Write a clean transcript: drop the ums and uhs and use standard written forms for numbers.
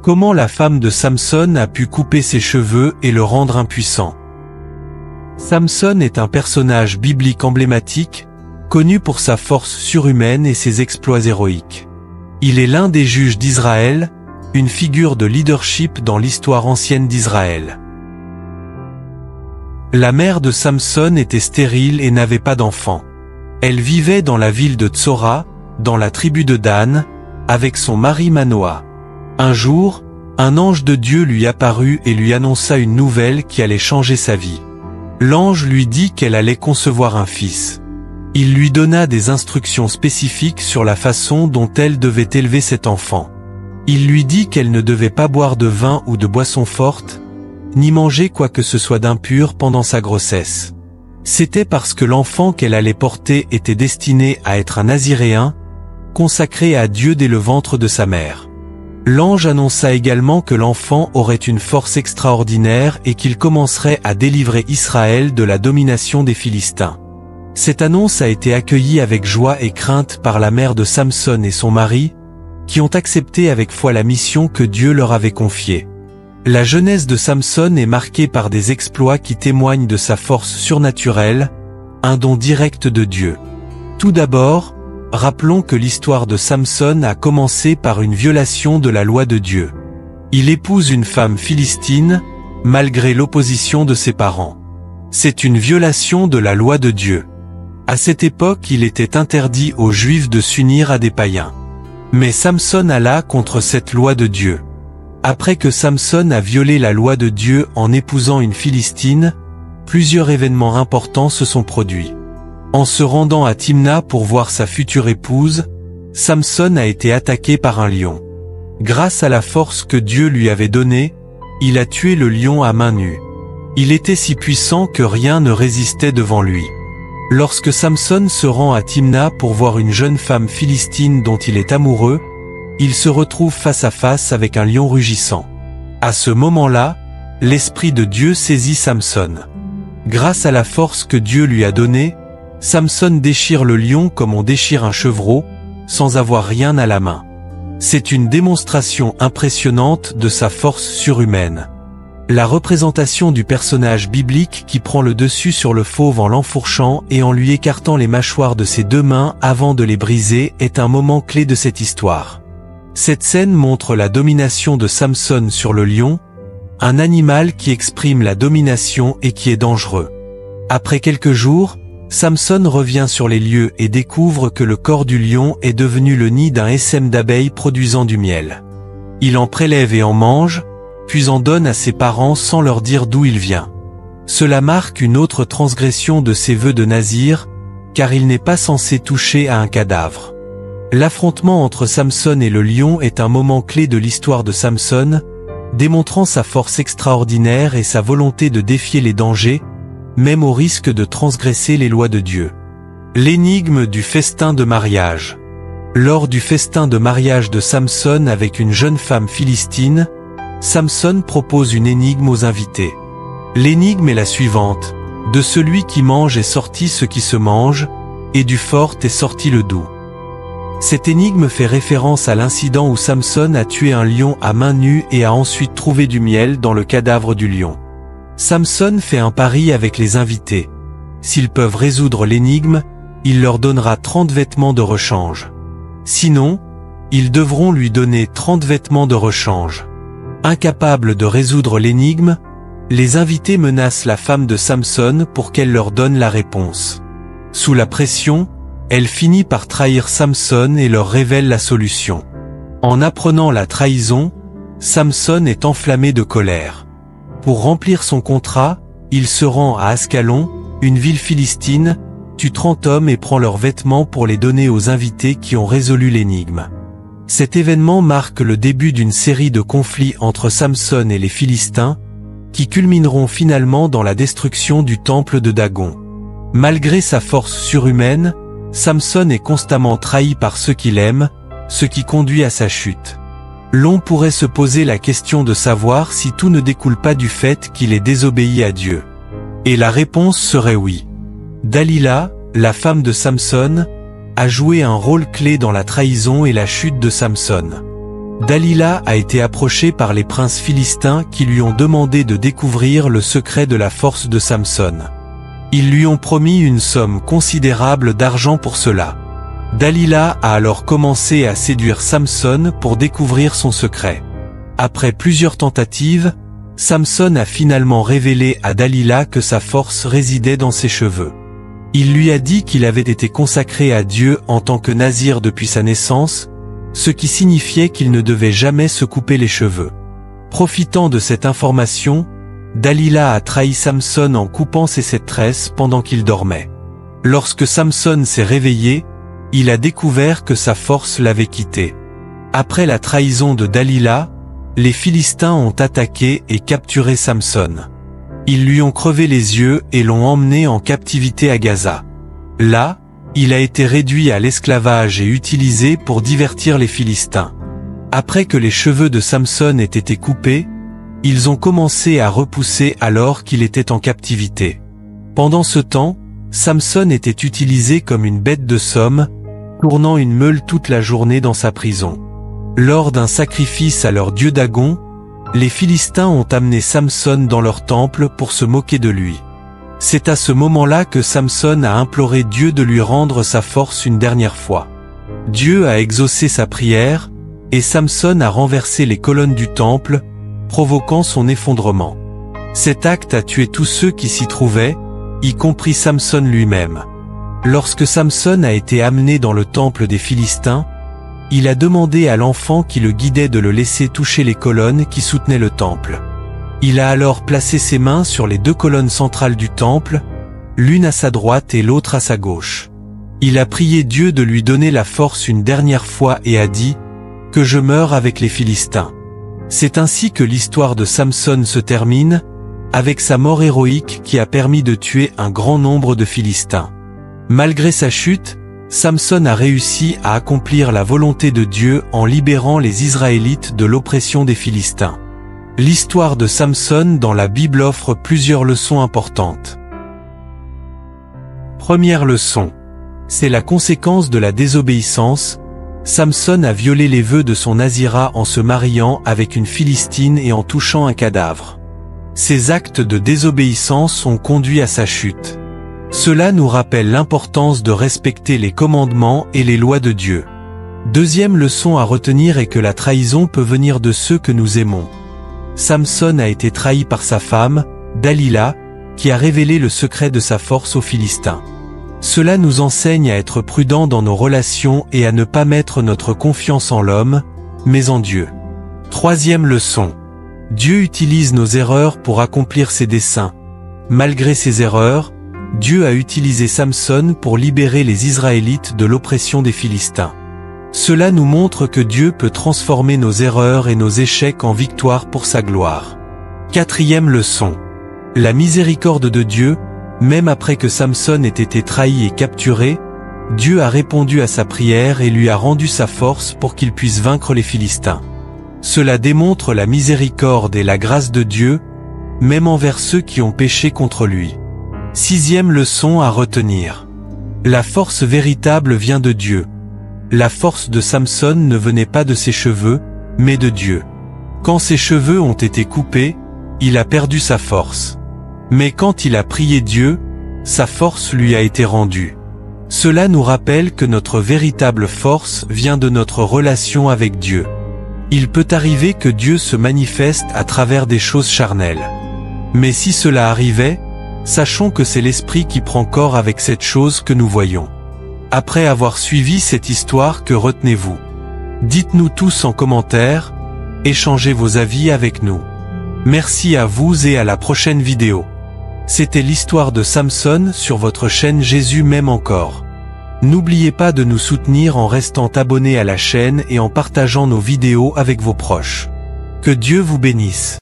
Comment la femme de Samson a pu couper ses cheveux et le rendre impuissant? Samson est un personnage biblique emblématique, connu pour sa force surhumaine et ses exploits héroïques. Il est l'un des juges d'Israël, une figure de leadership dans l'histoire ancienne d'Israël. La mère de Samson était stérile et n'avait pas d'enfant. Elle vivait dans la ville de Tsora, dans la tribu de Dan, avec son mari Manoah. Un jour, un ange de Dieu lui apparut et lui annonça une nouvelle qui allait changer sa vie. L'ange lui dit qu'elle allait concevoir un fils. Il lui donna des instructions spécifiques sur la façon dont elle devait élever cet enfant. Il lui dit qu'elle ne devait pas boire de vin ou de boisson forte, ni manger quoi que ce soit d'impur pendant sa grossesse. C'était parce que l'enfant qu'elle allait porter était destiné à être un naziréen, consacré à Dieu dès le ventre de sa mère. L'ange annonça également que l'enfant aurait une force extraordinaire et qu'il commencerait à délivrer Israël de la domination des Philistins. Cette annonce a été accueillie avec joie et crainte par la mère de Samson et son mari, qui ont accepté avec foi la mission que Dieu leur avait confiée. La jeunesse de Samson est marquée par des exploits qui témoignent de sa force surnaturelle, un don direct de Dieu. Tout d'abord, rappelons que l'histoire de Samson a commencé par une violation de la loi de Dieu. Il épouse une femme philistine, malgré l'opposition de ses parents. C'est une violation de la loi de Dieu. À cette époque, il était interdit aux Juifs de s'unir à des païens. Mais Samson alla contre cette loi de Dieu. Après que Samson a violé la loi de Dieu en épousant une Philistine, plusieurs événements importants se sont produits. En se rendant à Timna pour voir sa future épouse, Samson a été attaqué par un lion. Grâce à la force que Dieu lui avait donnée, il a tué le lion à main nue. Il était si puissant que rien ne résistait devant lui. Lorsque Samson se rend à Timna pour voir une jeune femme philistine dont il est amoureux, il se retrouve face à face avec un lion rugissant. À ce moment-là, l'Esprit de Dieu saisit Samson. Grâce à la force que Dieu lui a donnée, Samson déchire le lion comme on déchire un chevreau, sans avoir rien à la main. C'est une démonstration impressionnante de sa force surhumaine. La représentation du personnage biblique qui prend le dessus sur le fauve en l'enfourchant et en lui écartant les mâchoires de ses deux mains avant de les briser est un moment clé de cette histoire. Cette scène montre la domination de Samson sur le lion, un animal qui exprime la domination et qui est dangereux. Après quelques jours, Samson revient sur les lieux et découvre que le corps du lion est devenu le nid d'un essaim d'abeilles produisant du miel. Il en prélève et en mange, puis en donne à ses parents sans leur dire d'où il vient. Cela marque une autre transgression de ses vœux de nazir, car il n'est pas censé toucher à un cadavre. L'affrontement entre Samson et le lion est un moment clé de l'histoire de Samson, démontrant sa force extraordinaire et sa volonté de défier les dangers, même au risque de transgresser les lois de Dieu. L'énigme du festin de mariage. Lors du festin de mariage de Samson avec une jeune femme philistine, Samson propose une énigme aux invités. L'énigme est la suivante: de celui qui mange est sorti ce qui se mange, et du fort est sorti le doux. Cette énigme fait référence à l'incident où Samson a tué un lion à main nue et a ensuite trouvé du miel dans le cadavre du lion. Samson fait un pari avec les invités. S'ils peuvent résoudre l'énigme, il leur donnera 30 vêtements de rechange. Sinon, ils devront lui donner 30 vêtements de rechange. Incapables de résoudre l'énigme, les invités menacent la femme de Samson pour qu'elle leur donne la réponse. Sous la pression, elle finit par trahir Samson et leur révèle la solution. En apprenant la trahison, Samson est enflammé de colère. Pour remplir son contrat, il se rend à Ascalon, une ville philistine, tue 30 hommes et prend leurs vêtements pour les donner aux invités qui ont résolu l'énigme. Cet événement marque le début d'une série de conflits entre Samson et les Philistins, qui culmineront finalement dans la destruction du temple de Dagon. Malgré sa force surhumaine, Samson est constamment trahi par ceux qu'il aime, ce qui conduit à sa chute. L'on pourrait se poser la question de savoir si tout ne découle pas du fait qu'il ait désobéi à Dieu. Et la réponse serait oui. Dalila, la femme de Samson, a joué un rôle clé dans la trahison et la chute de Samson. Dalila a été approchée par les princes philistins qui lui ont demandé de découvrir le secret de la force de Samson. Ils lui ont promis une somme considérable d'argent pour cela. Dalila a alors commencé à séduire Samson pour découvrir son secret. Après plusieurs tentatives, Samson a finalement révélé à Dalila que sa force résidait dans ses cheveux. Il lui a dit qu'il avait été consacré à Dieu en tant que nazir depuis sa naissance, ce qui signifiait qu'il ne devait jamais se couper les cheveux. Profitant de cette information, Dalila a trahi Samson en coupant ses tresses pendant qu'il dormait. Lorsque Samson s'est réveillé, il a découvert que sa force l'avait quitté. Après la trahison de Dalila, les Philistins ont attaqué et capturé Samson. Ils lui ont crevé les yeux et l'ont emmené en captivité à Gaza. Là, il a été réduit à l'esclavage et utilisé pour divertir les Philistins. Après que les cheveux de Samson aient été coupés, ils ont commencé à repousser alors qu'il était en captivité. Pendant ce temps, Samson était utilisé comme une bête de somme, tournant une meule toute la journée dans sa prison. Lors d'un sacrifice à leur dieu Dagon, les Philistins ont amené Samson dans leur temple pour se moquer de lui. C'est à ce moment-là que Samson a imploré Dieu de lui rendre sa force une dernière fois. Dieu a exaucé sa prière, et Samson a renversé les colonnes du temple, provoquant son effondrement. Cet acte a tué tous ceux qui s'y trouvaient, y compris Samson lui-même. Lorsque Samson a été amené dans le temple des Philistins, il a demandé à l'enfant qui le guidait de le laisser toucher les colonnes qui soutenaient le temple. Il a alors placé ses mains sur les deux colonnes centrales du temple, l'une à sa droite et l'autre à sa gauche. Il a prié Dieu de lui donner la force une dernière fois et a dit « Que je meure avec les Philistins ». C'est ainsi que l'histoire de Samson se termine, avec sa mort héroïque qui a permis de tuer un grand nombre de Philistins. Malgré sa chute, Samson a réussi à accomplir la volonté de Dieu en libérant les Israélites de l'oppression des Philistins. L'histoire de Samson dans la Bible offre plusieurs leçons importantes. Première leçon. C'est la conséquence de la désobéissance. Samson a violé les vœux de son nazirat en se mariant avec une Philistine et en touchant un cadavre. Ces actes de désobéissance ont conduit à sa chute. Cela nous rappelle l'importance de respecter les commandements et les lois de Dieu. Deuxième leçon à retenir est que la trahison peut venir de ceux que nous aimons. Samson a été trahi par sa femme, Dalila, qui a révélé le secret de sa force aux Philistins. Cela nous enseigne à être prudents dans nos relations et à ne pas mettre notre confiance en l'homme, mais en Dieu. Troisième leçon. Dieu utilise nos erreurs pour accomplir ses desseins. Malgré ses erreurs, Dieu a utilisé Samson pour libérer les Israélites de l'oppression des Philistins. Cela nous montre que Dieu peut transformer nos erreurs et nos échecs en victoire pour sa gloire. Quatrième leçon. La miséricorde de Dieu, même après que Samson ait été trahi et capturé, Dieu a répondu à sa prière et lui a rendu sa force pour qu'il puisse vaincre les Philistins. Cela démontre la miséricorde et la grâce de Dieu, même envers ceux qui ont péché contre lui. Sixième leçon à retenir. La force véritable vient de Dieu. La force de Samson ne venait pas de ses cheveux, mais de Dieu. Quand ses cheveux ont été coupés, il a perdu sa force. Mais quand il a prié Dieu, sa force lui a été rendue. Cela nous rappelle que notre véritable force vient de notre relation avec Dieu. Il peut arriver que Dieu se manifeste à travers des choses charnelles. Mais si cela arrivait, sachons que c'est l'esprit qui prend corps avec cette chose que nous voyons. Après avoir suivi cette histoire, que retenez-vous? Dites-nous tous en commentaire, échangez vos avis avec nous. Merci à vous et à la prochaine vidéo. C'était l'histoire de Samson sur votre chaîne Jésus m'aime encore. N'oubliez pas de nous soutenir en restant abonné à la chaîne et en partageant nos vidéos avec vos proches. Que Dieu vous bénisse.